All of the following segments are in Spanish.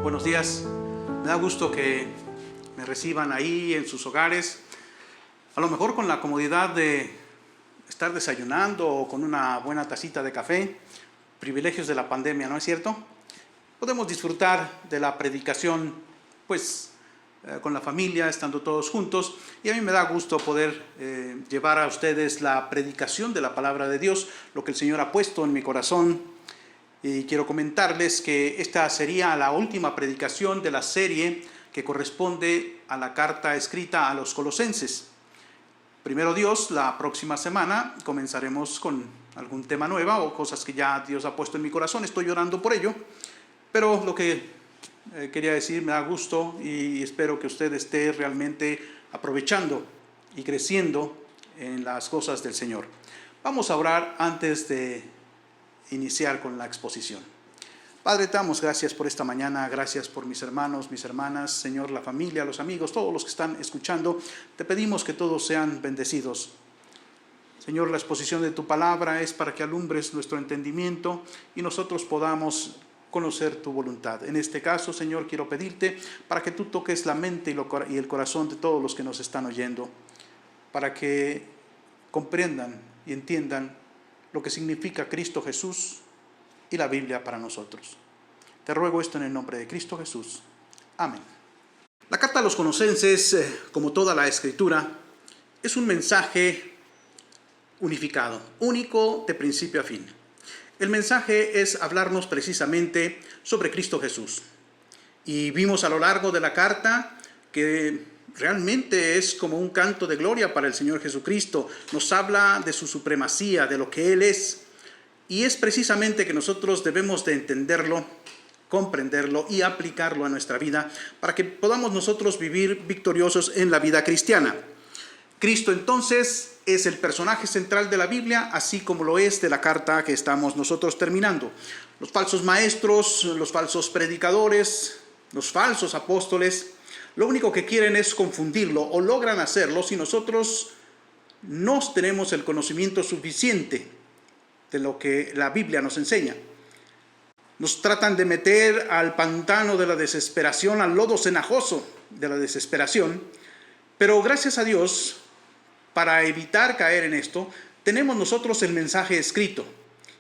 Buenos días. Me da gusto que me reciban ahí en sus hogares, a lo mejor con la comodidad de estar desayunando o con una buena tacita de café. Privilegios de la pandemia, ¿no es cierto? Podemos disfrutar de la predicación, con la familia, estando todos juntos, y a mí me da gusto poder llevar a ustedes la predicación de la palabra de Dios, lo que el Señor ha puesto en mi corazón. Y quiero comentarles que esta sería la última predicación de la serie que corresponde a la carta escrita a los Colosenses. Primero Dios, la próxima semana comenzaremos con algún tema nuevo o cosas que ya Dios ha puesto en mi corazón. Estoy orando por ello, pero lo que quería decir, me da gusto y espero que usted esté realmente aprovechando y creciendo en las cosas del Señor. Vamos a orar antes de iniciar con la exposición. Padre, te damos gracias por esta mañana, gracias por mis hermanos, mis hermanas, Señor, la familia, los amigos, todos los que están escuchando. Te pedimos que todos sean bendecidos. Señor, la exposición de tu palabra es para que alumbres nuestro entendimiento y nosotros podamos conocer tu voluntad. En este caso, Señor, quiero pedirte para que tú toques la mente y el corazón de todos los que nos están oyendo, para que comprendan y entiendan lo que significa Cristo Jesús y la Biblia para nosotros. Te ruego esto en el nombre de Cristo Jesús. Amén. La carta a los Colosenses, como toda la Escritura, es un mensaje unificado, único de principio a fin. El mensaje es hablarnos precisamente sobre Cristo Jesús. Y vimos a lo largo de la carta que realmente es como un canto de gloria para el Señor Jesucristo. Nos habla de su supremacía, de lo que Él es. Y es precisamente que nosotros debemos de entenderlo, comprenderlo y aplicarlo a nuestra vida para que podamos nosotros vivir victoriosos en la vida cristiana. Cristo entonces es el personaje central de la Biblia, así como lo es de la carta que estamos nosotros terminando. Los falsos maestros, los falsos predicadores, los falsos apóstoles, lo único que quieren es confundirlo o logran hacerlo si nosotros no tenemos el conocimiento suficiente de lo que la Biblia nos enseña. Nos tratan de meter al pantano de la desesperación, al lodo cenagoso de la desesperación, pero gracias a Dios, para evitar caer en esto, tenemos nosotros el mensaje escrito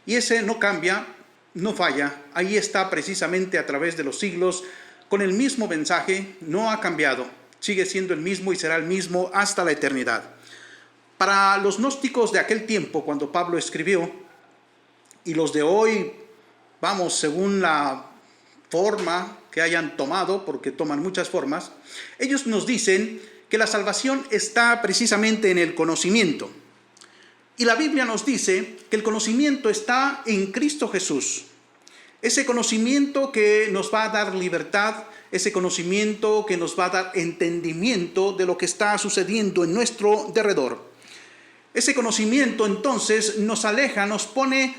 y ese no cambia, no falla, ahí está precisamente a través de los siglos. Con el mismo mensaje, no ha cambiado, sigue siendo el mismo y será el mismo hasta la eternidad. Para los gnósticos de aquel tiempo, cuando Pablo escribió, y los de hoy, según la forma que hayan tomado, porque toman muchas formas, ellos nos dicen que la salvación está precisamente en el conocimiento. Y la Biblia nos dice que el conocimiento está en Cristo Jesús. Ese conocimiento que nos va a dar libertad, ese conocimiento que nos va a dar entendimiento de lo que está sucediendo en nuestro derredor. Ese conocimiento entonces nos aleja, nos pone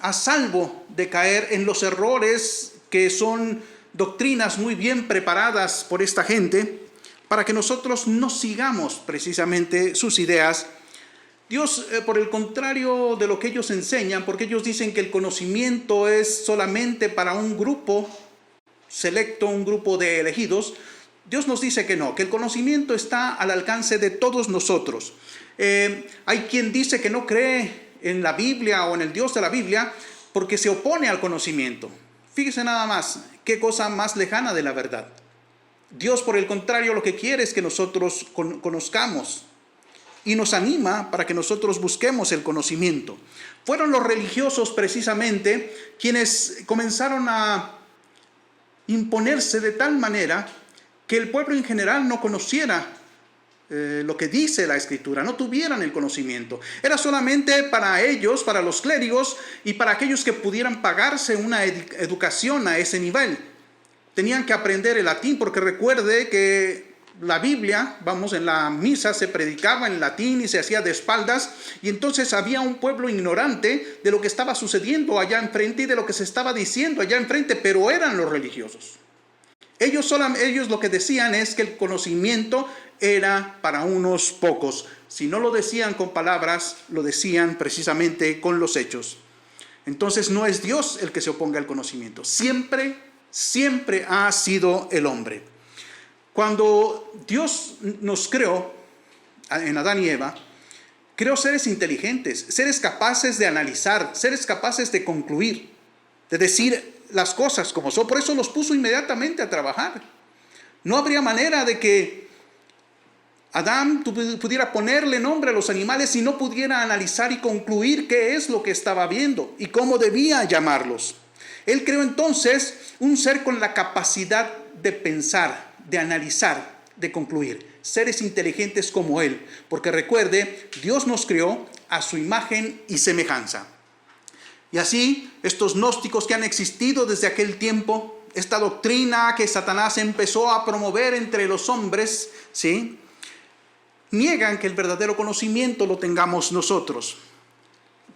a salvo de caer en los errores que son doctrinas muy bien preparadas por esta gente, para que nosotros no sigamos precisamente sus ideas. Dios, por el contrario de lo que ellos enseñan, porque ellos dicen que el conocimiento es solamente para un grupo selecto, un grupo de elegidos, Dios nos dice que no, que el conocimiento está al alcance de todos nosotros. Hay quien dice que no cree en la Biblia o en el Dios de la Biblia porque se opone al conocimiento. Fíjese nada más, qué cosa más lejana de la verdad. Dios, por el contrario, lo que quiere es que nosotros conozcamos y nos anima para que nosotros busquemos el conocimiento. Fueron los religiosos precisamente quienes comenzaron a imponerse de tal manera que el pueblo en general no conociera lo que dice la Escritura, no tuvieran el conocimiento. Era solamente para ellos, para los clérigos y para aquellos que pudieran pagarse una educación a ese nivel. Tenían que aprender el latín, porque recuerde que la Biblia, en la misa se predicaba en latín y se hacía de espaldas, y entonces había un pueblo ignorante de lo que estaba sucediendo allá enfrente y de lo que se estaba diciendo allá enfrente, pero eran los religiosos. Ellos lo que decían es que el conocimiento era para unos pocos. Si no lo decían con palabras, lo decían precisamente con los hechos. Entonces no es Dios el que se oponga al conocimiento. Siempre siempre ha sido el hombre. Cuando Dios nos creó, en Adán y Eva, creó seres inteligentes, seres capaces de analizar, seres capaces de concluir, de decir las cosas como son. Por eso los puso inmediatamente a trabajar. No habría manera de que Adán pudiera ponerle nombre a los animales si no pudiera analizar y concluir qué es lo que estaba viendo y cómo debía llamarlos. Él creó entonces un ser con la capacidad de pensar, de analizar, de concluir. Seres inteligentes como Él. Porque recuerde, Dios nos creó a su imagen y semejanza. Y así, estos gnósticos que han existido desde aquel tiempo, esta doctrina que Satanás empezó a promover entre los hombres, ¿sí?, niegan que el verdadero conocimiento lo tengamos nosotros.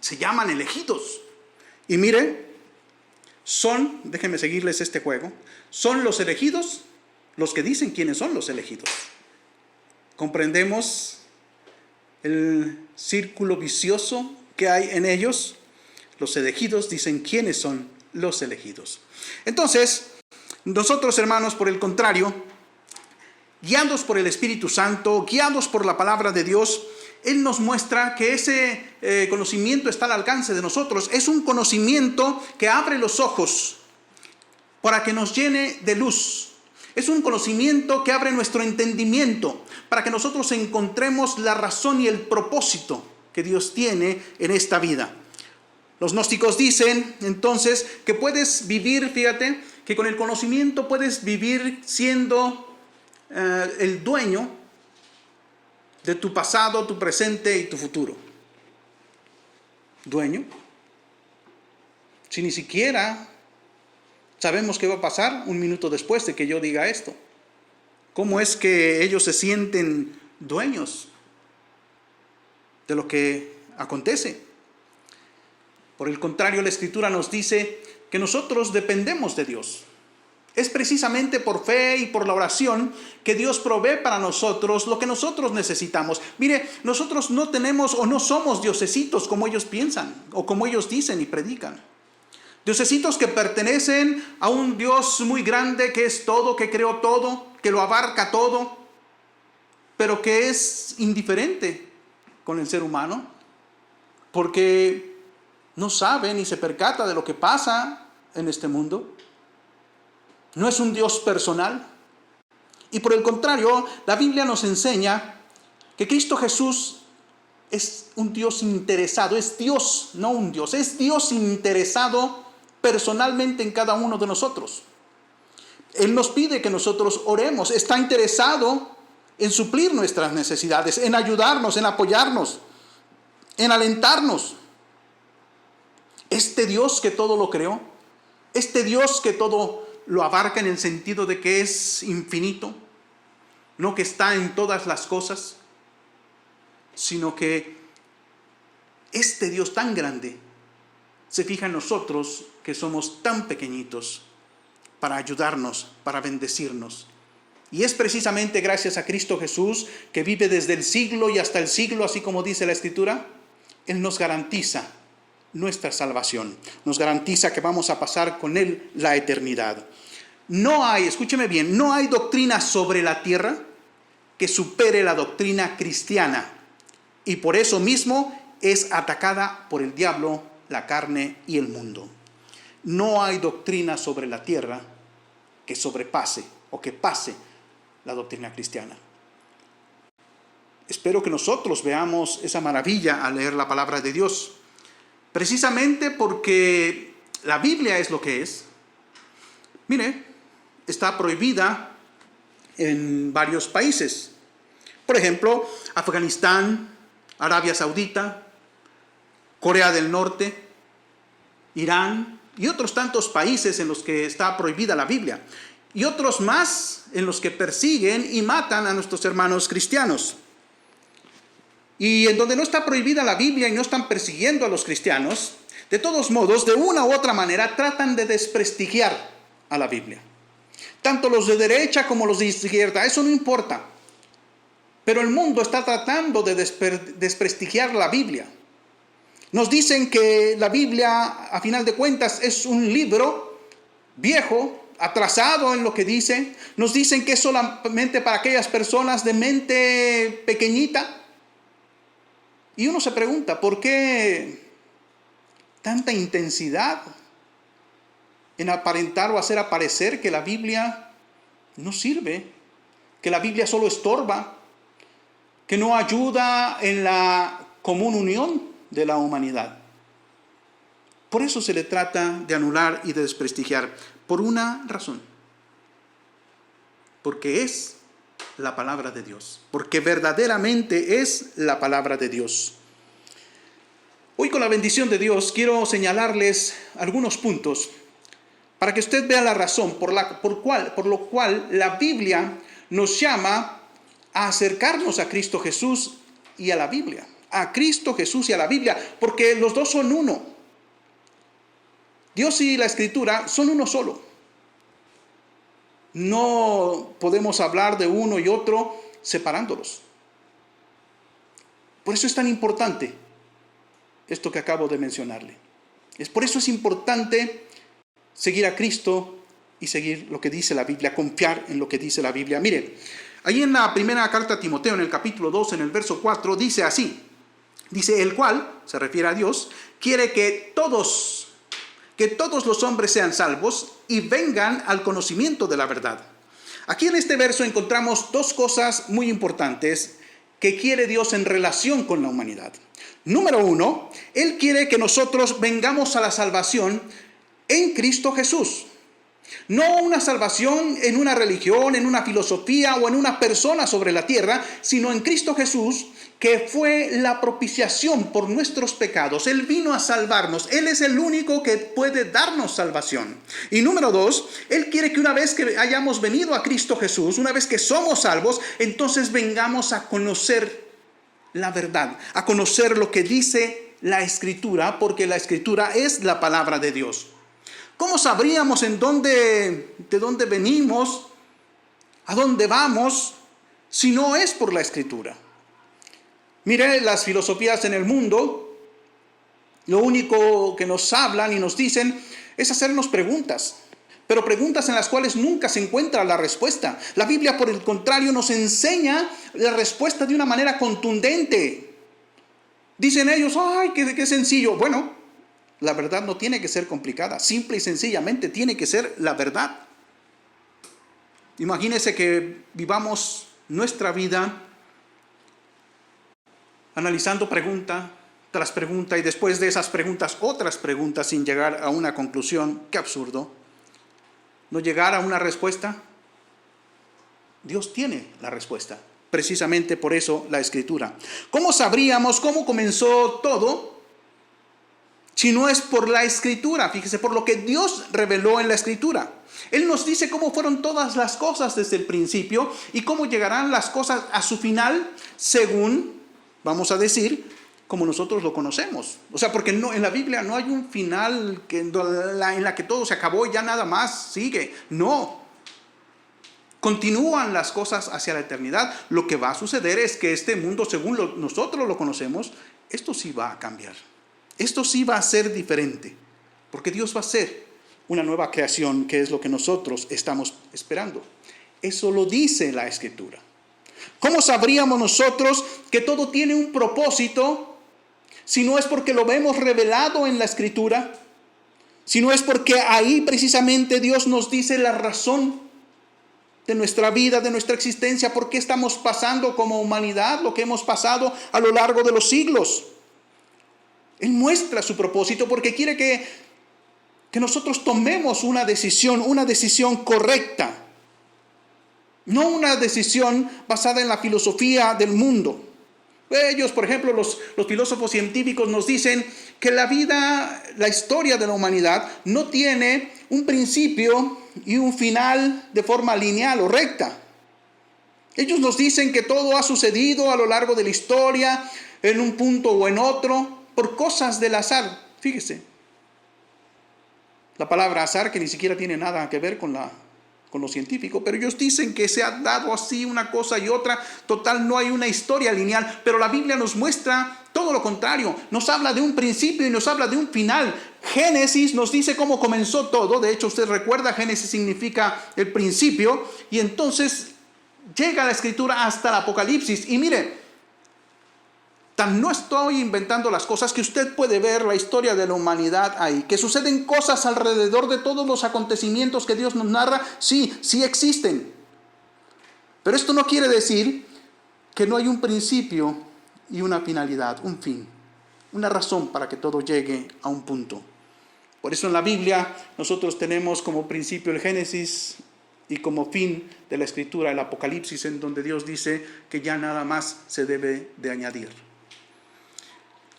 Se llaman elegidos. Y miren, déjenme seguirles este juego, son los elegidos los que dicen quiénes son los elegidos. ¿Comprendemos el círculo vicioso que hay en ellos? Los elegidos dicen quiénes son los elegidos. Entonces, nosotros, hermanos, por el contrario, guiados por el Espíritu Santo, guiados por la palabra de Dios, Él nos muestra que ese conocimiento está al alcance de nosotros. Es un conocimiento que abre los ojos para que nos llene de luz. Es un conocimiento que abre nuestro entendimiento para que nosotros encontremos la razón y el propósito que Dios tiene en esta vida. Los gnósticos dicen entonces que puedes vivir, fíjate, que con el conocimiento puedes vivir siendo el dueño de tu pasado, tu presente y tu futuro. ¿Dueño? Si ni siquiera sabemos qué va a pasar un minuto después de que yo diga esto. ¿Cómo es que ellos se sienten dueños de lo que acontece? Por el contrario, la Escritura nos dice que nosotros dependemos de Dios. Es precisamente por fe y por la oración que Dios provee para nosotros lo que nosotros necesitamos. Mire, nosotros no tenemos o no somos diosesitos como ellos piensan o como ellos dicen y predican. Diosesitos que pertenecen a un Dios muy grande que es todo, que creó todo, que lo abarca todo, pero que es indiferente con el ser humano, porque no sabe ni se percata de lo que pasa en este mundo. No es un Dios personal. Y por el contrario, la Biblia nos enseña que Cristo Jesús es un Dios interesado. Es Dios, no un Dios. Es Dios interesado personalmente en cada uno de nosotros. Él nos pide que nosotros oremos. Está interesado en suplir nuestras necesidades, en ayudarnos, en apoyarnos, en alentarnos. Este Dios que todo lo creó, este Dios que todo lo abarca en el sentido de que es infinito, no que está en todas las cosas, sino que este Dios tan grande se fija en nosotros que somos tan pequeñitos para ayudarnos, para bendecirnos. Y es precisamente gracias a Cristo Jesús, que vive desde el siglo y hasta el siglo, así como dice la Escritura, Él nos garantiza nuestra salvación. Nos garantiza que vamos a pasar con Él la eternidad. No hay, escúcheme bien, no hay doctrina sobre la tierra que supere la doctrina cristiana. Y por eso mismo es atacada por el diablo, la carne y el mundo. No hay doctrina sobre la tierra que sobrepase o que pase la doctrina cristiana. Espero que nosotros veamos esa maravilla al leer la palabra de Dios. Precisamente porque la Biblia es lo que es. Mire, está prohibida en varios países. Por ejemplo, Afganistán, Arabia Saudita, Corea del Norte, Irán y otros tantos países en los que está prohibida la Biblia. Y otros más en los que persiguen y matan a nuestros hermanos cristianos. Y en donde no está prohibida la Biblia y no están persiguiendo a los cristianos, de todos modos, de una u otra manera, tratan de desprestigiar a la Biblia. Tanto los de derecha como los de izquierda, eso no importa. Pero el mundo está tratando de desprestigiar la Biblia. Nos dicen que la Biblia, a final de cuentas, es un libro viejo, atrasado en lo que dice. Nos dicen que es solamente para aquellas personas de mente pequeñita. Y uno se pregunta, ¿por qué tanta intensidad en aparentar o hacer aparecer que la Biblia no sirve, que la Biblia solo estorba, que no ayuda en la común unión de la humanidad? Por eso se le trata de anular y de desprestigiar, por una razón. Porque es la palabra de Dios, porque verdaderamente es la palabra de Dios. Hoy, con la bendición de Dios, quiero señalarles algunos puntos para que usted vea la razón por lo cual la Biblia nos llama a acercarnos a Cristo Jesús y a la Biblia. A Cristo Jesús y a la Biblia, porque los dos son uno. Dios y la Escritura son uno solo. No podemos hablar de uno y otro separándolos. Por eso es tan importante esto que acabo de mencionarle. Por eso es importante seguir a Cristo y seguir lo que dice la Biblia, confiar en lo que dice la Biblia. Mire, ahí en la primera carta a Timoteo, en el capítulo 2, en el verso 4, dice así. Dice, el cual, se refiere a Dios, quiere que todos los hombres sean salvos y vengan al conocimiento de la verdad. Aquí en este verso encontramos dos cosas muy importantes que quiere Dios en relación con la humanidad. Número uno, Él quiere que nosotros vengamos a la salvación en Cristo Jesús. No una salvación en una religión, en una filosofía o en una persona sobre la tierra, sino en Cristo Jesús, que fue la propiciación por nuestros pecados. Él vino a salvarnos. Él es el único que puede darnos salvación. Y número dos, Él quiere que una vez que hayamos venido a Cristo Jesús, una vez que somos salvos, entonces vengamos a conocer la verdad, a conocer lo que dice la Escritura, porque la Escritura es la palabra de Dios. ¿Cómo sabríamos de dónde venimos, a dónde vamos, si no es por la Escritura? Mire, las filosofías en el mundo, lo único que nos hablan y nos dicen es hacernos preguntas, pero preguntas en las cuales nunca se encuentra la respuesta. La Biblia, por el contrario, nos enseña la respuesta de una manera contundente. Dicen ellos, ¡ay, qué sencillo! Bueno, la verdad no tiene que ser complicada, simple y sencillamente tiene que ser la verdad. Imagínese que vivamos nuestra vida analizando pregunta tras pregunta y después de esas preguntas otras preguntas sin llegar a una conclusión. ¡Qué absurdo! ¿No llegar a una respuesta? Dios tiene la respuesta. Precisamente por eso la Escritura. ¿Cómo sabríamos cómo comenzó todo si no es por la Escritura? Fíjese, por lo que Dios reveló en la Escritura. Él nos dice cómo fueron todas las cosas desde el principio y cómo llegarán las cosas a su final según, vamos a decir, como nosotros lo conocemos. O sea, porque en la Biblia no hay un final en la que todo se acabó y ya nada más sigue. No. Continúan las cosas hacia la eternidad. Lo que va a suceder es que este mundo, según nosotros lo conocemos, esto sí va a cambiar. Esto sí va a ser diferente. Porque Dios va a hacer una nueva creación, que es lo que nosotros estamos esperando. Eso lo dice la Escritura. ¿Cómo sabríamos nosotros que todo tiene un propósito si no es porque lo vemos revelado en la Escritura? Si no es porque ahí precisamente Dios nos dice la razón de nuestra vida, de nuestra existencia, por qué estamos pasando como humanidad lo que hemos pasado a lo largo de los siglos. Él muestra su propósito porque quiere que nosotros tomemos una decisión correcta. No una decisión basada en la filosofía del mundo. Ellos, por ejemplo, los filósofos científicos nos dicen que la historia de la humanidad no tiene un principio y un final de forma lineal o recta. Ellos nos dicen que todo ha sucedido a lo largo de la historia, en un punto o en otro, por cosas del azar. Fíjese, la palabra azar, que ni siquiera tiene nada que ver con la con lo científico, pero ellos dicen que se ha dado así una cosa y otra. Total, no hay una historia lineal, pero la Biblia nos muestra todo lo contrario. Nos habla de un principio y nos habla de un final. Génesis nos dice cómo comenzó todo. De hecho, usted recuerda, Génesis significa el principio, y entonces llega la Escritura hasta el Apocalipsis. Y mire, no estoy inventando las cosas, que usted puede ver la historia de la humanidad ahí, que suceden cosas alrededor de todos los acontecimientos que Dios nos narra. Sí, sí existen. Pero esto no quiere decir que no hay un principio y una finalidad, un fin, una razón para que todo llegue a un punto. Por eso en la Biblia nosotros tenemos como principio el Génesis y como fin de la Escritura el Apocalipsis, en donde Dios dice que ya nada más se debe de añadir.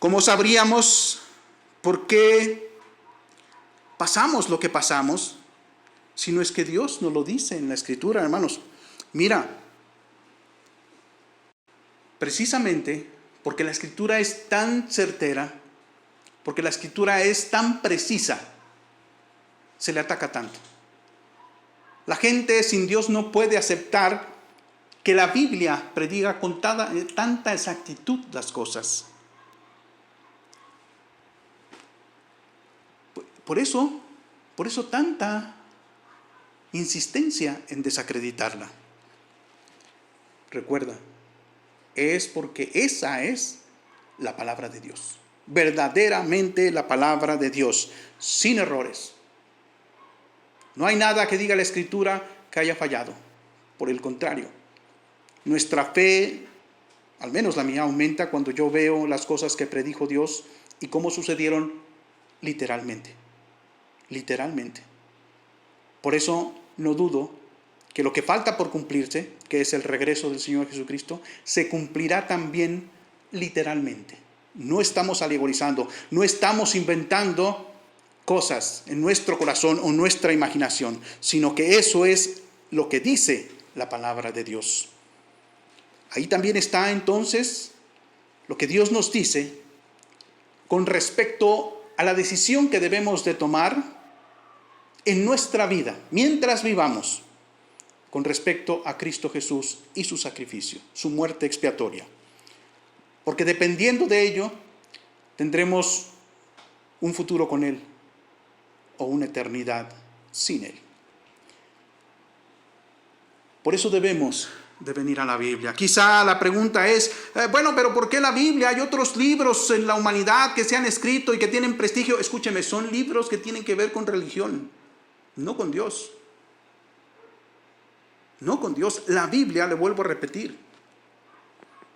¿Cómo sabríamos por qué pasamos lo que pasamos si no es que Dios nos lo dice en la Escritura, hermanos? Mira, precisamente porque la Escritura es tan certera, porque la Escritura es tan precisa, se le ataca tanto. La gente sin Dios no puede aceptar que la Biblia prediga con tanta exactitud las cosas. Por eso tanta insistencia en desacreditarla. Recuerda, es porque esa es la palabra de Dios. Verdaderamente la palabra de Dios, sin errores. No hay nada que diga la Escritura que haya fallado. Por el contrario, nuestra fe, al menos la mía, aumenta cuando yo veo las cosas que predijo Dios y cómo sucedieron literalmente. Literalmente. Por eso no dudo que lo que falta por cumplirse, que es el regreso del Señor Jesucristo, se cumplirá también literalmente. No estamos alegorizando, no estamos inventando cosas en nuestro corazón o nuestra imaginación, sino que eso es lo que dice la palabra de Dios. Ahí también está entonces lo que Dios nos dice con respecto a la decisión que debemos de tomar en nuestra vida, mientras vivamos, con respecto a Cristo Jesús y su sacrificio, su muerte expiatoria. Porque dependiendo de ello, tendremos un futuro con Él o una eternidad sin Él. Por eso debemos de venir a la Biblia. Quizá la pregunta es, bueno, pero ¿por qué la Biblia? Hay otros libros en la humanidad que se han escrito y que tienen prestigio. Escúcheme, son libros que tienen que ver con religión, no con Dios. No con Dios. La Biblia, le vuelvo a repetir,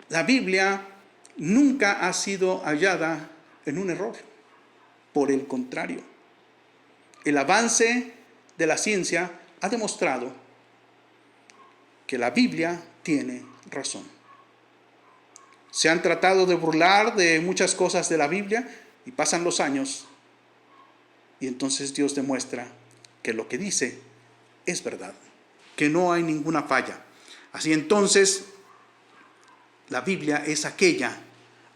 la Biblia nunca ha sido hallada en un error. Por el contrario, el avance de la ciencia ha demostrado que la Biblia tiene razón. Se han tratado de burlar de muchas cosas de la Biblia y pasan los años y entonces Dios demuestra que lo que dice es verdad, que no hay ninguna falla. Así entonces, la Biblia es aquella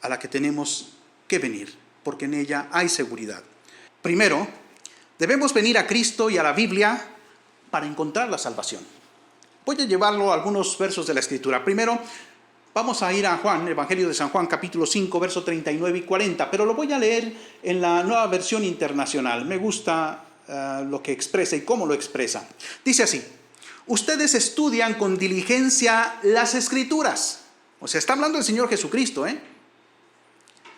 a la que tenemos que venir, porque en ella hay seguridad. Primero, debemos venir a Cristo y a la Biblia para encontrar la salvación. Voy a llevarlo a algunos versos de la Escritura. Primero, vamos a ir a Juan, Evangelio de San Juan, capítulo 5, versos 39 y 40, pero lo voy a leer en la Nueva Versión Internacional. Me gusta lo que expresa y cómo lo expresa. Dice así: ustedes estudian con diligencia las Escrituras. O sea, está hablando el Señor Jesucristo,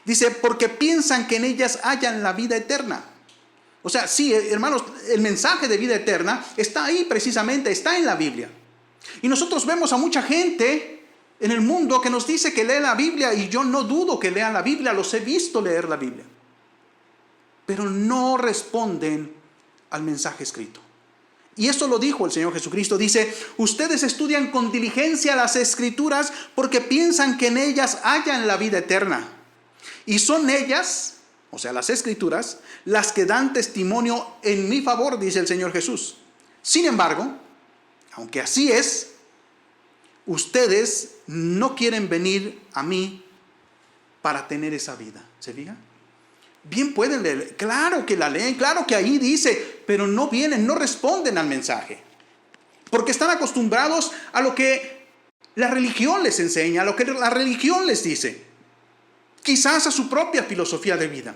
Dice, porque piensan que en ellas hallan la vida eterna. O sea, sí, hermanos, el mensaje de vida eterna está ahí precisamente, está en la Biblia. Y nosotros vemos a mucha gente en el mundo que nos dice que lee la Biblia, y yo no dudo que lean la Biblia, los he visto leer la Biblia. Pero no responden al mensaje escrito. Y eso lo dijo el Señor Jesucristo. Dice, ustedes estudian con diligencia las Escrituras porque piensan que en ellas hallan la vida eterna. Y son ellas, o sea, las Escrituras, las que dan testimonio en mi favor, dice el Señor Jesús. Sin embargo, aunque así es, ustedes no quieren venir a mí para tener esa vida. ¿Se fijan? Bien pueden leer, claro que la leen, claro que ahí dice, pero no vienen, no responden al mensaje. porque están acostumbrados a lo que la religión les enseña, a lo que la religión les dice, quizás a su propia filosofía de vida.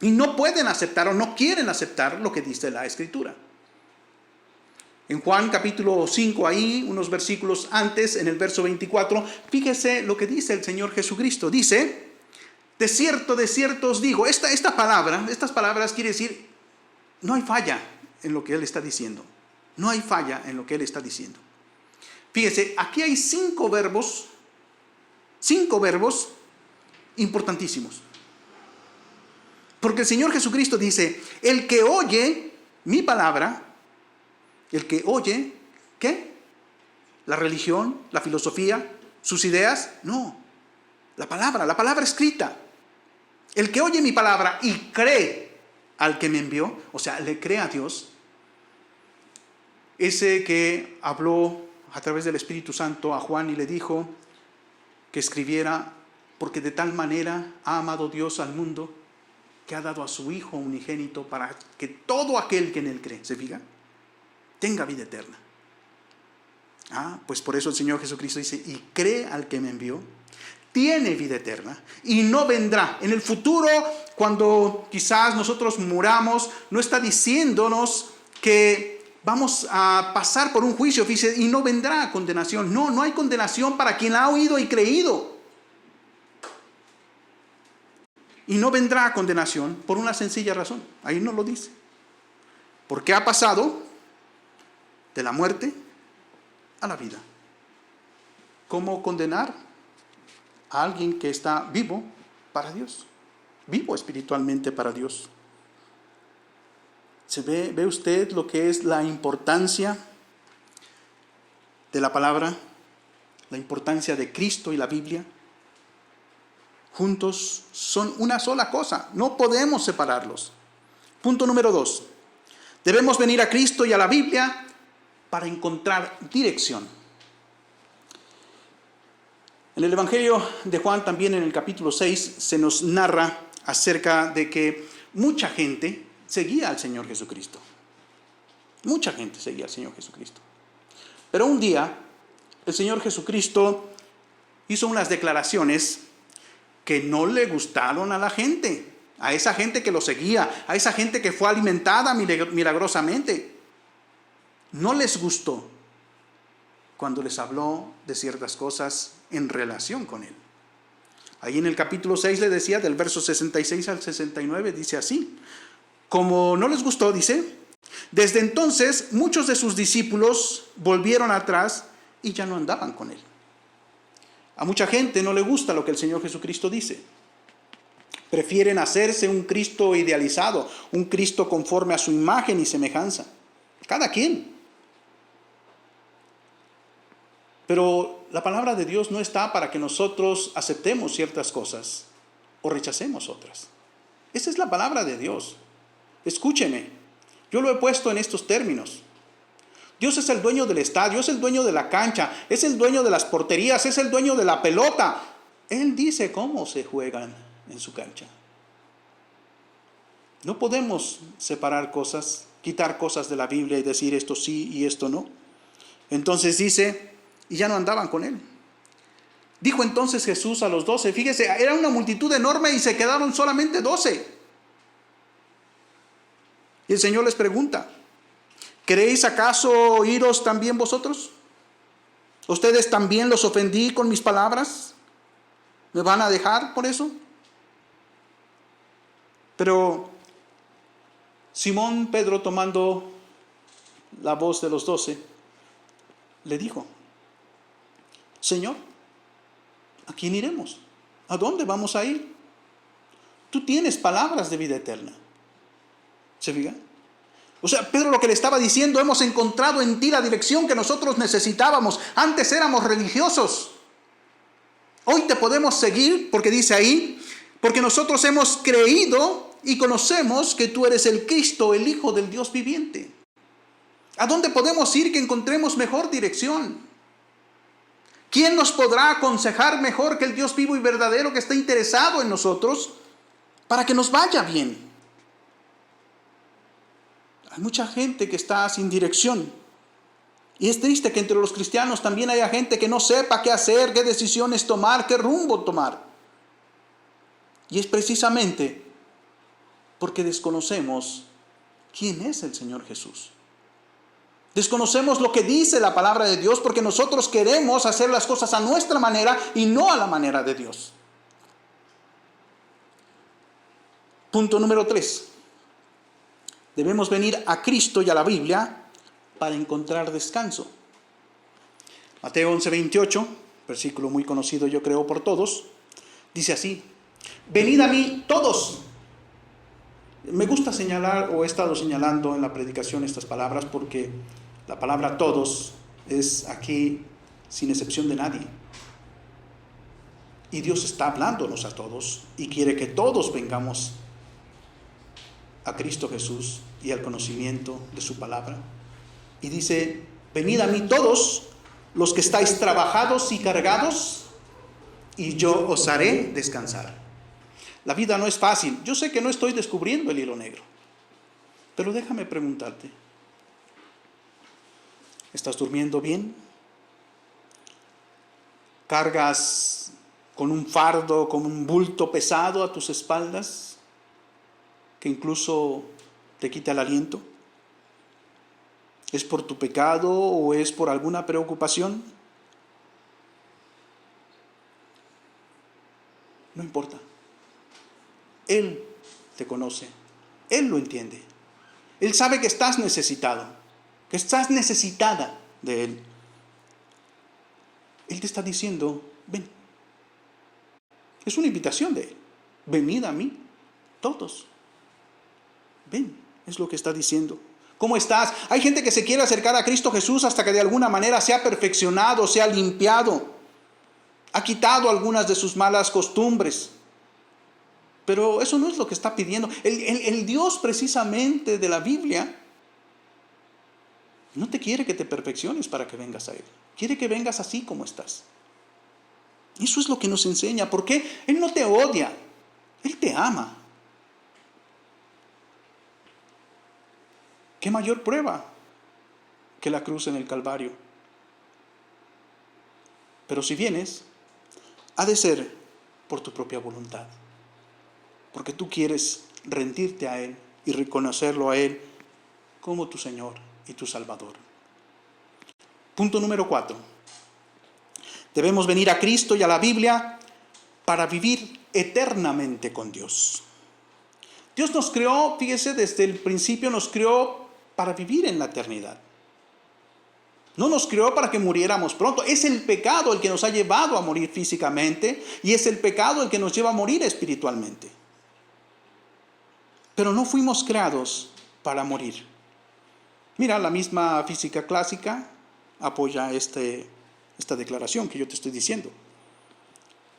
Y no pueden aceptar o no quieren aceptar lo que dice la Escritura. En Juan capítulo 5, ahí, unos versículos antes, en el verso 24, fíjese lo que dice el Señor Jesucristo. Dice, de cierto os digo, estas palabras quiere decir, no hay falla en lo que Él está diciendo. No hay falla en lo que Él está diciendo. Fíjese, aquí hay 5 verbos importantísimos. Porque el Señor Jesucristo dice, el que oye mi palabra, el que oye, ¿qué? La religión, la filosofía, sus ideas, no. La palabra escrita. El que oye mi palabra y cree al que me envió, o sea, le cree a Dios, ese que habló a través del Espíritu Santo a Juan y le dijo que escribiera, porque de tal manera ha amado Dios al mundo, que ha dado a su Hijo unigénito para que todo aquel que en Él cree, ¿se fija?, tenga vida eterna. Pues por eso el Señor Jesucristo dice, y cree al que me envió, tiene vida eterna y no vendrá. En el futuro, cuando quizás nosotros muramos, no está diciéndonos que vamos a pasar por un juicio, fíjese, y no vendrá condenación. No hay condenación para quien ha oído y creído. Y no vendrá condenación por una sencilla razón. Ahí no lo dice. Porque ha pasado de la muerte a la vida. ¿Cómo condenar a alguien que está vivo para Dios? Vivo espiritualmente para Dios. ¿Ve usted lo que es la importancia de la palabra? La importancia de Cristo y la Biblia. Juntos son una sola cosa. No podemos separarlos. Punto número 2. Debemos venir a Cristo y a la Biblia para encontrar dirección. En el Evangelio de Juan, también en el capítulo 6, se nos narra acerca de que mucha gente seguía al Señor Jesucristo. Mucha gente seguía al Señor Jesucristo. Pero un día, el Señor Jesucristo hizo unas declaraciones que no le gustaron a la gente, a esa gente que lo seguía, a esa gente que fue alimentada milagrosamente. No les gustó cuando les habló de ciertas cosas en relación con Él. Ahí en el capítulo 6 le decía, del verso 66 al 69, dice así. Como no les gustó, dice, desde entonces muchos de sus discípulos volvieron atrás y ya no andaban con Él. A mucha gente no le gusta lo que el Señor Jesucristo dice. Prefieren hacerse un Cristo idealizado, un Cristo conforme a su imagen y semejanza. Cada quien. Pero la palabra de Dios no está para que nosotros aceptemos ciertas cosas o rechacemos otras. Esa es la palabra de Dios. Escúcheme, yo lo he puesto en estos términos. Dios es el dueño del estadio, es el dueño de la cancha, es el dueño de las porterías, es el dueño de la pelota. Él dice cómo se juegan en su cancha. No podemos separar cosas, quitar cosas de la Biblia y decir esto sí y esto no. Entonces dice, y ya no andaban con Él. Dijo entonces Jesús a los 12, fíjese, era una multitud enorme y se quedaron solamente 12. Y el Señor les pregunta, ¿queréis acaso iros también vosotros? ¿Ustedes también los ofendí con mis palabras? ¿Me van a dejar por eso? Pero Simón Pedro, tomando la voz de los 12, le dijo, Señor, ¿a quién iremos? ¿A dónde vamos a ir? Tú tienes palabras de vida eterna. ¿Se fija? O sea, Pedro lo que le estaba diciendo, hemos encontrado en ti la dirección que nosotros necesitábamos. Antes éramos religiosos. Hoy te podemos seguir, porque dice ahí, porque nosotros hemos creído y conocemos que tú eres el Cristo, el Hijo del Dios viviente. ¿A dónde podemos ir que encontremos mejor dirección? ¿Quién nos podrá aconsejar mejor que el Dios vivo y verdadero que está interesado en nosotros para que nos vaya bien? Hay mucha gente que está sin dirección. Y es triste que entre los cristianos también haya gente que no sepa qué hacer, qué decisiones tomar, qué rumbo tomar. Y es precisamente porque desconocemos quién es el Señor Jesús. Desconocemos lo que dice la palabra de Dios porque nosotros queremos hacer las cosas a nuestra manera y no a la manera de Dios. Punto número 3. Debemos venir a Cristo y a la Biblia para encontrar descanso. Mateo 11:28, versículo muy conocido yo creo por todos, dice así: venid a mí todos. Me gusta señalar, o he estado señalando en la predicación estas palabras, porque la palabra todos es aquí sin excepción de nadie. Y Dios está hablándonos a todos y quiere que todos vengamos a Cristo Jesús y al conocimiento de su palabra. Y dice: venid a mí todos los que estáis trabajados y cargados, y yo os haré descansar. La vida no es fácil. Yo sé que no estoy descubriendo el hilo negro, pero déjame preguntarte: ¿estás durmiendo bien? ¿Cargas con un fardo, con un bulto pesado a tus espaldas que incluso te quita el aliento? ¿Es por tu pecado o es por alguna preocupación? No importa. Él te conoce. Él lo entiende. Él sabe que estás necesitado, que estás necesitada de Él. Él te está diciendo: ven. Es una invitación de Él. Venid a mí, todos. Ven, es lo que está diciendo. ¿Cómo estás? Hay gente que se quiere acercar a Cristo Jesús hasta que de alguna manera se ha perfeccionado, se ha limpiado, ha quitado algunas de sus malas costumbres. Pero eso no es lo que está pidiendo. El Dios precisamente de la Biblia no te quiere que te perfecciones para que vengas a Él. Quiere que vengas así como estás. Eso es lo que nos enseña. ¿Por qué? Él no te odia. Él te ama. ¿Qué mayor prueba que la cruz en el Calvario? Pero si vienes, ha de ser por tu propia voluntad, porque tú quieres rendirte a Él y reconocerlo a Él como tu Señor y tu Salvador. Punto número 4. Debemos venir a Cristo y a la Biblia para vivir eternamente con Dios. Dios nos creó, fíjese, desde el principio nos creó para vivir en la eternidad. No nos creó para que muriéramos pronto. Es el pecado el que nos ha llevado a morir físicamente y es el pecado el que nos lleva a morir espiritualmente. Pero no fuimos creados para morir. Mira, la misma física clásica apoya esta declaración que yo te estoy diciendo.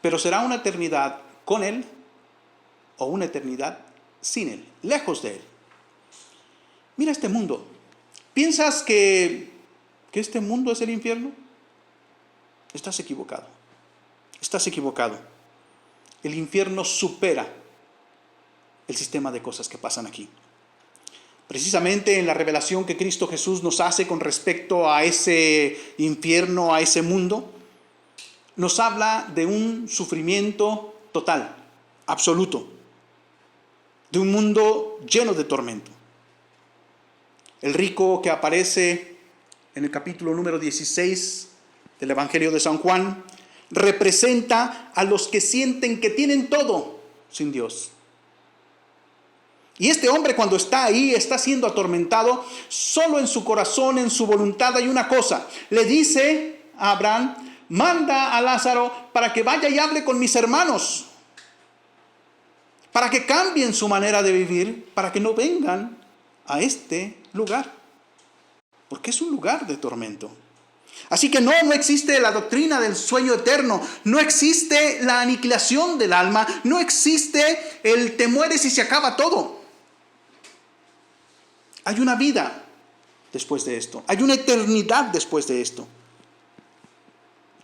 Pero será una eternidad con Él o una eternidad sin Él, lejos de Él. Mira este mundo. ¿Piensas que este mundo es el infierno? Estás equivocado. Estás equivocado. El infierno supera el sistema de cosas que pasan aquí. Precisamente en la revelación que Cristo Jesús nos hace con respecto a ese infierno, a ese mundo, nos habla de un sufrimiento total, absoluto, de un mundo lleno de tormento. El rico que aparece en el capítulo número 16 del Evangelio de San Juan representa a los que sienten que tienen todo sin Dios. Y este hombre, cuando está ahí, está siendo atormentado, solo en su corazón, en su voluntad hay una cosa. Le dice a Abraham: manda a Lázaro para que vaya y hable con mis hermanos, para que cambien su manera de vivir, para que no vengan a este lugar, porque es un lugar de tormento. Así que no existe la doctrina del sueño eterno, no existe la aniquilación del alma, no existe el te mueres y se acaba todo. Hay una vida después de esto, hay una eternidad después de esto.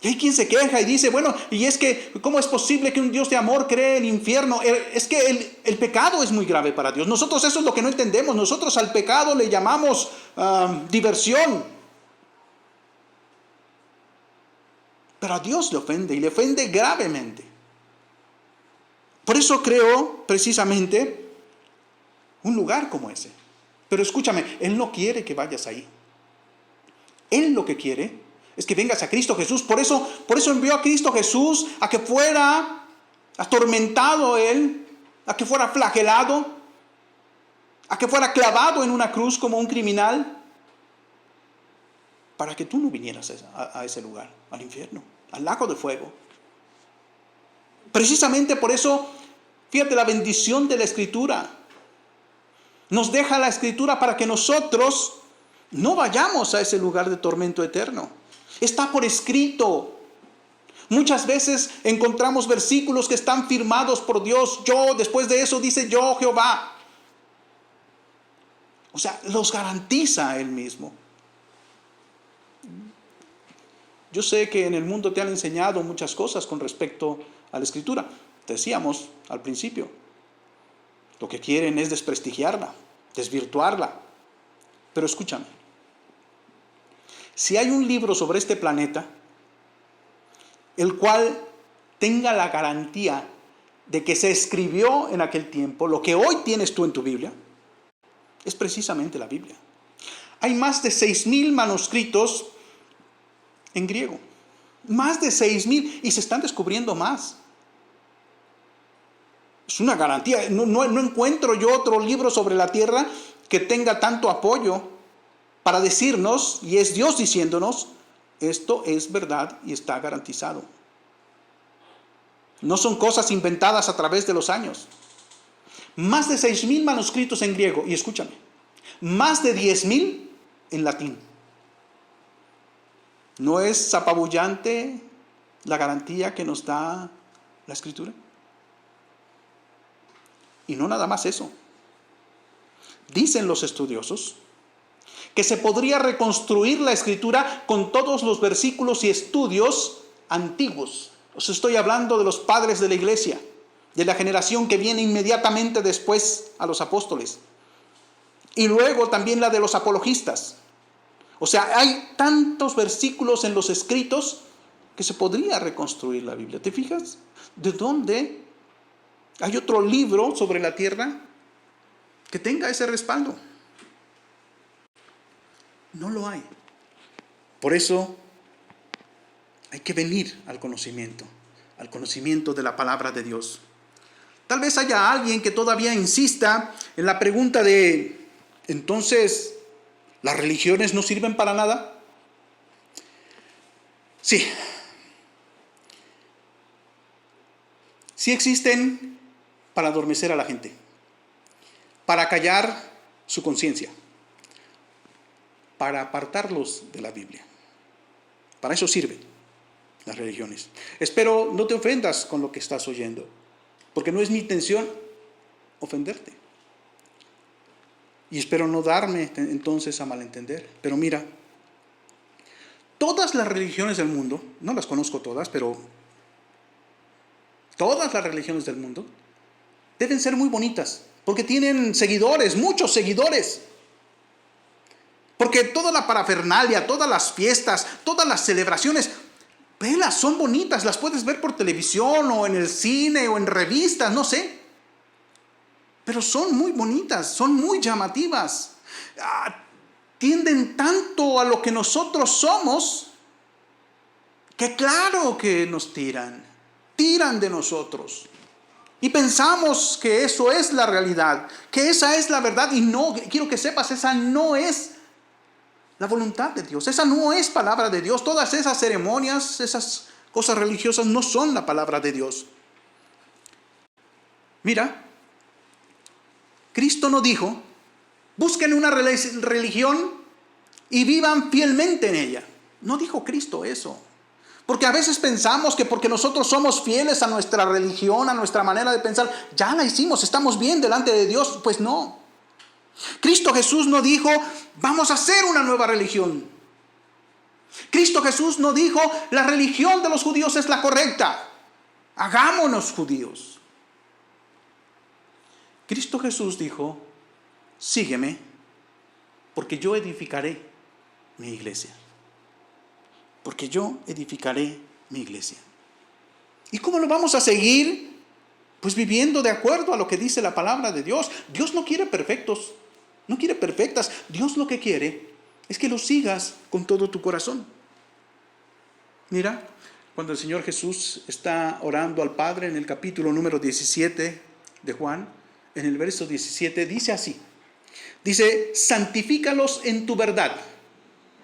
Y hay quien se queja y dice: bueno, y es que ¿cómo es posible que un Dios de amor cree el infierno? Es que el pecado es muy grave para Dios. Nosotros eso es lo que no entendemos. Nosotros al pecado le llamamos diversión. Pero a Dios le ofende y le ofende gravemente. Por eso creó precisamente un lugar como ese. Pero escúchame, Él no quiere que vayas ahí. Él lo que quiere es que vengas a Cristo Jesús. Por eso envió a Cristo Jesús a que fuera atormentado Él, a que fuera flagelado, a que fuera clavado en una cruz como un criminal, para que tú no vinieras a ese lugar, al infierno, al lago de fuego. Precisamente por eso, fíjate la bendición de la Escritura. Nos deja la Escritura para que nosotros no vayamos a ese lugar de tormento eterno. Está por escrito. Muchas veces encontramos versículos que están firmados por Dios. Yo, después de eso dice yo, Jehová. O sea, los garantiza Él mismo. Yo sé que en el mundo te han enseñado muchas cosas con respecto a la Escritura. Decíamos al principio, lo que quieren es desprestigiarla, desvirtuarla. Pero escúchame, si hay un libro sobre este planeta, el cual tenga la garantía de que se escribió en aquel tiempo, lo que hoy tienes tú en tu Biblia, es precisamente la Biblia. Hay más de 6,000 manuscritos en griego. Más de 6,000 y se están descubriendo más. Es una garantía. No encuentro yo otro libro sobre la tierra que tenga tanto apoyo para decirnos, y es Dios diciéndonos, esto es verdad y está garantizado. No son cosas inventadas a través de los años. Más de 6,000 manuscritos en griego, y escúchame, más de 10,000 en latín. ¿No es apabullante la garantía que nos da la Escritura? Y no nada más eso. Dicen los estudiosos que se podría reconstruir la Escritura con todos los versículos y estudios antiguos. Os estoy hablando de los padres de la iglesia, de la generación que viene inmediatamente después a los apóstoles. Y luego también la de los apologistas. O sea, hay tantos versículos en los escritos que se podría reconstruir la Biblia. ¿Te fijas? ¿De dónde hay otro libro sobre la tierra que tenga ese respaldo? No lo hay. Por eso hay que venir al conocimiento de la palabra de Dios. Tal vez haya alguien que todavía insista en la pregunta de, entonces, ¿las religiones no sirven para nada? Sí. Sí existen para adormecer a la gente, para callar su conciencia, para apartarlos de la Biblia. Para eso sirven las religiones. Espero no te ofendas con lo que estás oyendo, porque no es mi intención ofenderte. Y espero no darme entonces a malentender. Pero mira, todas las religiones del mundo, no las conozco todas, pero todas las religiones del mundo deben ser muy bonitas, porque tienen seguidores, muchos seguidores. Porque toda la parafernalia, todas las fiestas, todas las celebraciones, velas, son bonitas, las puedes ver por televisión o en el cine o en revistas, no sé. Pero son muy bonitas, son muy llamativas. Tienden tanto a lo que nosotros somos, que claro que nos tiran de nosotros. Y pensamos que eso es la realidad, que esa es la verdad. Y no, quiero que sepas, esa no es la voluntad de Dios. Esa no es palabra de Dios. Todas esas ceremonias, esas cosas religiosas no son la palabra de Dios. Mira, Cristo no dijo, busquen una religión y vivan fielmente en ella. No dijo Cristo eso. Porque a veces pensamos que porque nosotros somos fieles a nuestra religión, a nuestra manera de pensar, ya la hicimos, estamos bien delante de Dios. Pues no. Cristo Jesús no dijo, vamos a hacer una nueva religión. Cristo Jesús no dijo, la religión de los judíos es la correcta, hagámonos judíos. Cristo Jesús dijo, sígueme, porque yo edificaré mi iglesia. Porque yo edificaré mi iglesia. ¿Y cómo lo vamos a seguir? Pues viviendo de acuerdo a lo que dice la palabra de Dios. Dios no quiere perfectos, no quiere perfectas. Dios lo que quiere es que lo sigas con todo tu corazón. Mira, cuando el Señor Jesús está orando al Padre en el capítulo número 17 de Juan, en el verso 17 dice así. Dice, santifícalos en tu verdad.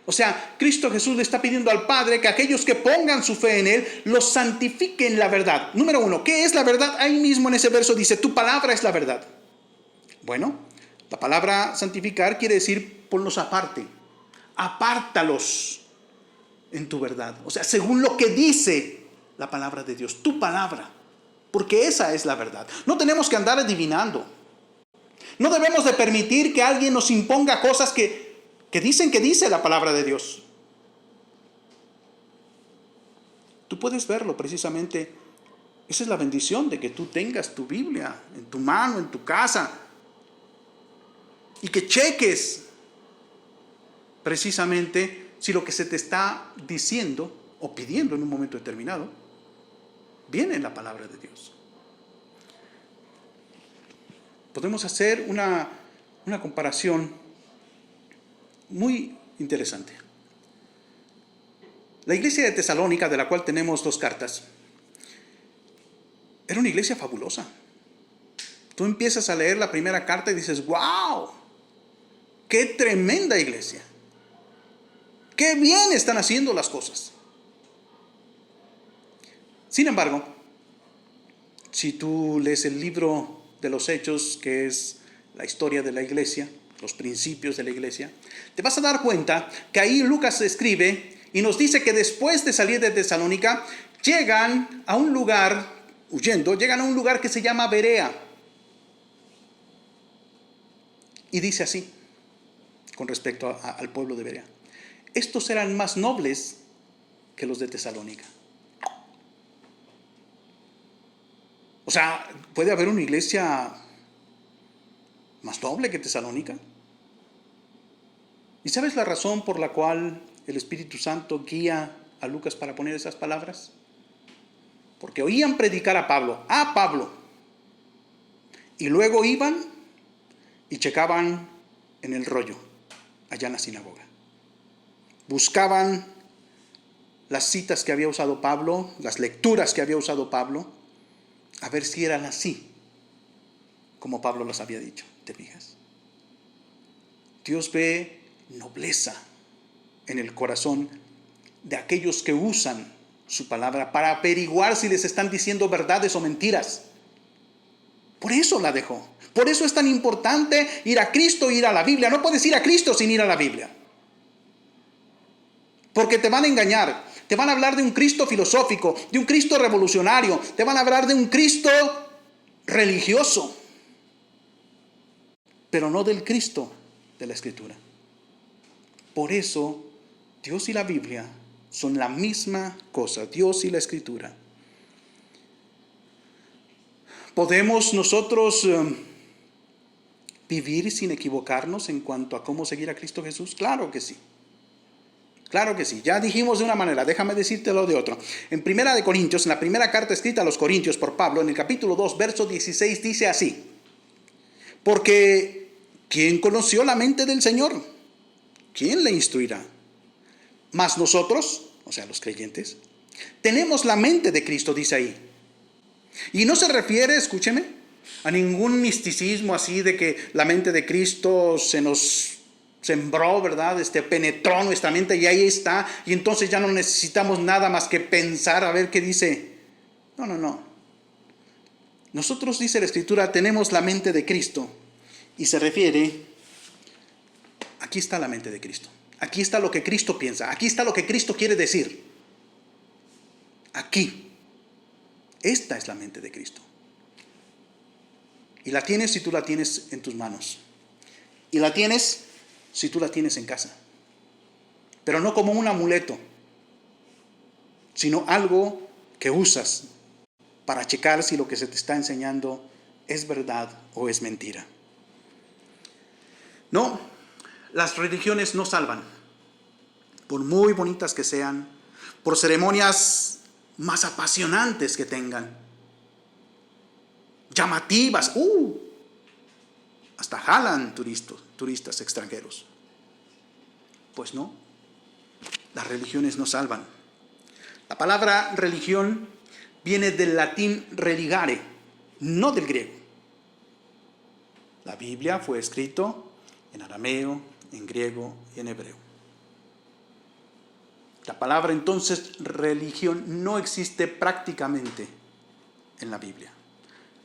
O sea, Cristo Jesús le está pidiendo al Padre que aquellos que pongan su fe en Él, los santifiquen en la verdad. Número 1, ¿qué es la verdad? Ahí mismo en ese verso dice, tu palabra es la verdad. Bueno, la palabra santificar quiere decir ponlos aparte. Apártalos en tu verdad. O sea, según lo que dice la palabra de Dios, tu palabra. Porque esa es la verdad. No tenemos que andar adivinando. No debemos de permitir que alguien nos imponga cosas que dicen que dice la palabra de Dios. Tú puedes verlo precisamente. Esa es la bendición de que tú tengas tu Biblia en tu mano, en tu casa. Y que cheques precisamente si lo que se te está diciendo o pidiendo en un momento determinado viene en la palabra de Dios. Podemos hacer una comparación muy interesante. La iglesia de Tesalónica, de la cual tenemos 2 cartas, era una iglesia fabulosa. Tú empiezas a leer la primera carta y dices, ¡wow! ¡Qué tremenda iglesia! ¡Qué bien están haciendo las cosas! Sin embargo, si tú lees el libro de los Hechos, que es la historia de la iglesia, los principios de la iglesia, te vas a dar cuenta que ahí Lucas escribe y nos dice que después de salir de Tesalónica, llegan a un lugar, llegan a un lugar que se llama Berea. Y dice así, con respecto al pueblo de Berea. Estos eran más nobles que los de Tesalónica. O sea, ¿puede haber una iglesia más noble que Tesalónica? ¿Y sabes la razón por la cual el Espíritu Santo guía a Lucas para poner esas palabras? Porque oían predicar a Pablo, y luego iban y checaban en el rollo, allá en la sinagoga. Buscaban las citas que había usado Pablo, las lecturas que había usado Pablo, a ver si eran así, como Pablo los había dicho. ¿Te fijas? Dios ve nobleza en el corazón de aquellos que usan su palabra para averiguar si les están diciendo verdades o mentiras. Por eso la dejó. Por eso es tan importante ir a Cristo e ir a la Biblia. No puedes ir a Cristo sin ir a la Biblia. Porque te van a engañar. Te van a hablar de un Cristo filosófico, de un Cristo revolucionario. Te van a hablar de un Cristo religioso. Pero no del Cristo de la Escritura. Por eso, Dios y la Biblia son la misma cosa. Dios y la Escritura. ¿Podemos nosotros vivir sin equivocarnos en cuanto a cómo seguir a Cristo Jesús? Claro que sí. Claro que sí. Ya dijimos de una manera, déjame decírtelo de otra. En Primera de Corintios, en la primera carta escrita a los Corintios por Pablo, en el capítulo 2, verso 16, dice así. Porque ¿quién conoció la mente del Señor? ¿Quién le instruirá? Mas nosotros, o sea, los creyentes, tenemos la mente de Cristo, dice ahí. Y no se refiere, escúcheme, a ningún misticismo así de que la mente de Cristo se nos sembró, ¿verdad? Penetró nuestra mente y ahí está. Y entonces ya no necesitamos nada más que pensar a ver qué dice. No. Nosotros, dice la Escritura, tenemos la mente de Cristo. Y se refiere, aquí está la mente de Cristo. Aquí está lo que Cristo piensa. Aquí está lo que Cristo quiere decir. Aquí. Esta es la mente de Cristo. Y la tienes si tú la tienes en tus manos. Y la tienes si tú la tienes en casa. Pero no como un amuleto, sino algo que usas para checar si lo que se te está enseñando es verdad o es mentira. No, las religiones no salvan. Por muy bonitas que sean, por ceremonias más apasionantes que tengan, llamativas, hasta jalan turistas extranjeros. Pues no, las religiones no salvan. La palabra religión viene del latín religare, no del griego. La Biblia fue escrito en arameo, en griego y en hebreo. La palabra entonces religión no existe prácticamente en la Biblia.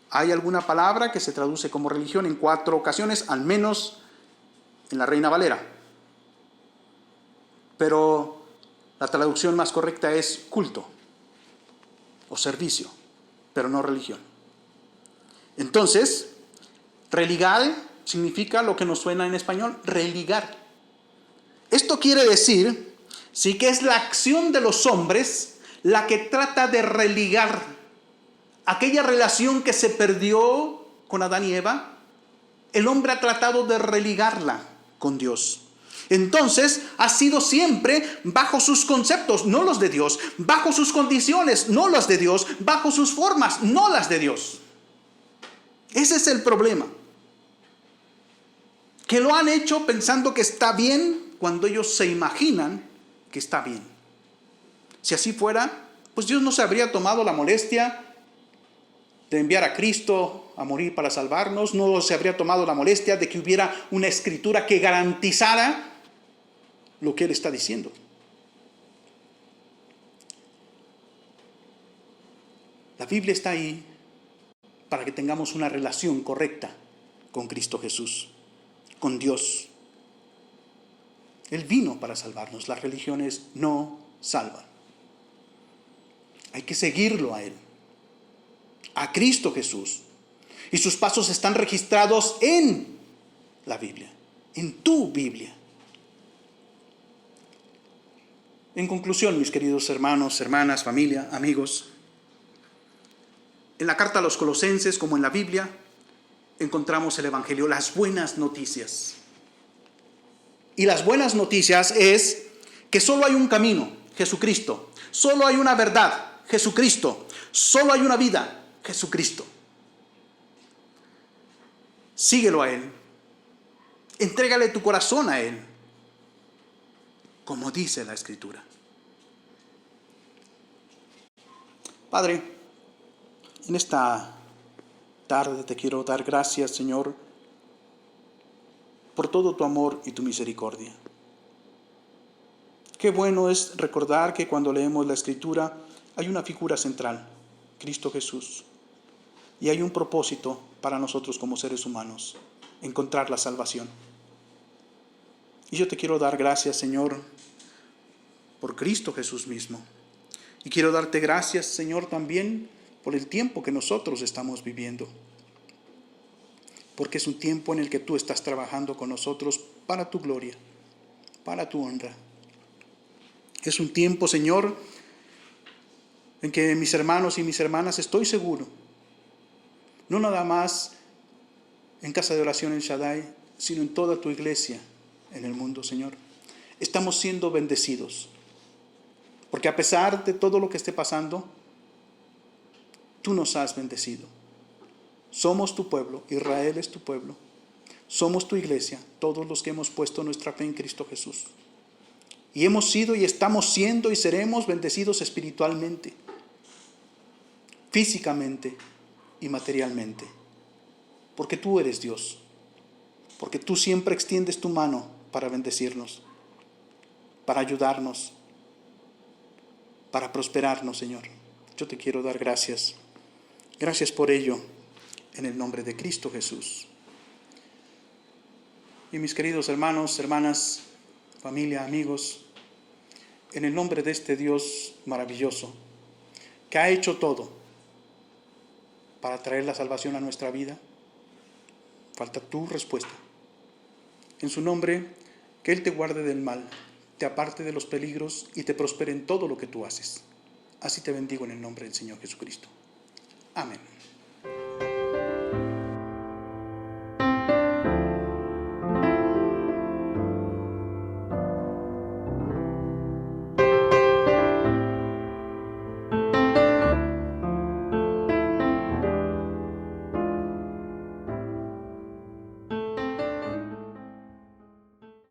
Hay alguna palabra que se traduce como religión en 4 ocasiones, al menos en la Reina Valera. Pero la traducción más correcta es culto o servicio, pero no religión. Entonces, religar significa lo que nos suena en español, religar. Esto quiere decir, sí, que es la acción de los hombres la que trata de religar aquella relación que se perdió con Adán y Eva. El hombre ha tratado de religarla con Dios. Entonces, ha sido siempre bajo sus conceptos, no los de Dios, bajo sus condiciones, no las de Dios, bajo sus formas, no las de Dios. Ese es el problema. Que lo han hecho pensando que está bien cuando ellos se imaginan que está bien. Si así fuera, pues Dios no se habría tomado la molestia de enviar a Cristo a morir para salvarnos, no se habría tomado la molestia de que hubiera una escritura que garantizara lo que Él está diciendo. La Biblia está ahí para que tengamos una relación correcta con Cristo Jesús, con Dios. Él vino para salvarnos. Las religiones no salvan. Hay que seguirlo a Él, a Cristo Jesús. Y sus pasos están registrados en la Biblia, en tu Biblia. En conclusión, mis queridos hermanos, hermanas, familia, amigos, en la carta a los Colosenses, como en la Biblia, encontramos el Evangelio, las buenas noticias. Y las buenas noticias es que solo hay un camino, Jesucristo. Solo hay una verdad, Jesucristo. Solo hay una vida, Jesucristo. Síguelo a Él. Entrégale tu corazón a Él, como dice la Escritura. Padre, en esta tarde te quiero dar gracias, Señor, por todo tu amor y tu misericordia. Qué bueno es recordar que cuando leemos la Escritura hay una figura central, Cristo Jesús, y hay un propósito para nosotros como seres humanos, encontrar la salvación. Y yo te quiero dar gracias, Señor, por Cristo Jesús mismo. Y quiero darte gracias, Señor, también por el tiempo que nosotros estamos viviendo. Porque es un tiempo en el que tú estás trabajando con nosotros para tu gloria, para tu honra. Es un tiempo, Señor, en que mis hermanos y mis hermanas, estoy seguro, no nada más en Casa de Oración El Shaddai, sino en toda tu iglesia en el mundo, Señor, estamos siendo bendecidos. Porque a pesar de todo lo que esté pasando, tú nos has bendecido. Somos tu pueblo, Israel es tu pueblo. Somos tu iglesia, todos los que hemos puesto nuestra fe en Cristo Jesús. Y hemos sido y estamos siendo y seremos bendecidos espiritualmente, físicamente y materialmente. Porque tú eres Dios. Porque tú siempre extiendes tu mano para bendecirnos, para ayudarnos, para prosperarnos, Señor. Yo te quiero dar gracias. Gracias por ello, en el nombre de Cristo Jesús. Y mis queridos hermanos, hermanas, familia, amigos, en el nombre de este Dios maravilloso, que ha hecho todo para traer la salvación a nuestra vida, falta tu respuesta. En su nombre, que Él te guarde del mal, te aparte de los peligros y te prospere en todo lo que tú haces. Así te bendigo en el nombre del Señor Jesucristo. Amén.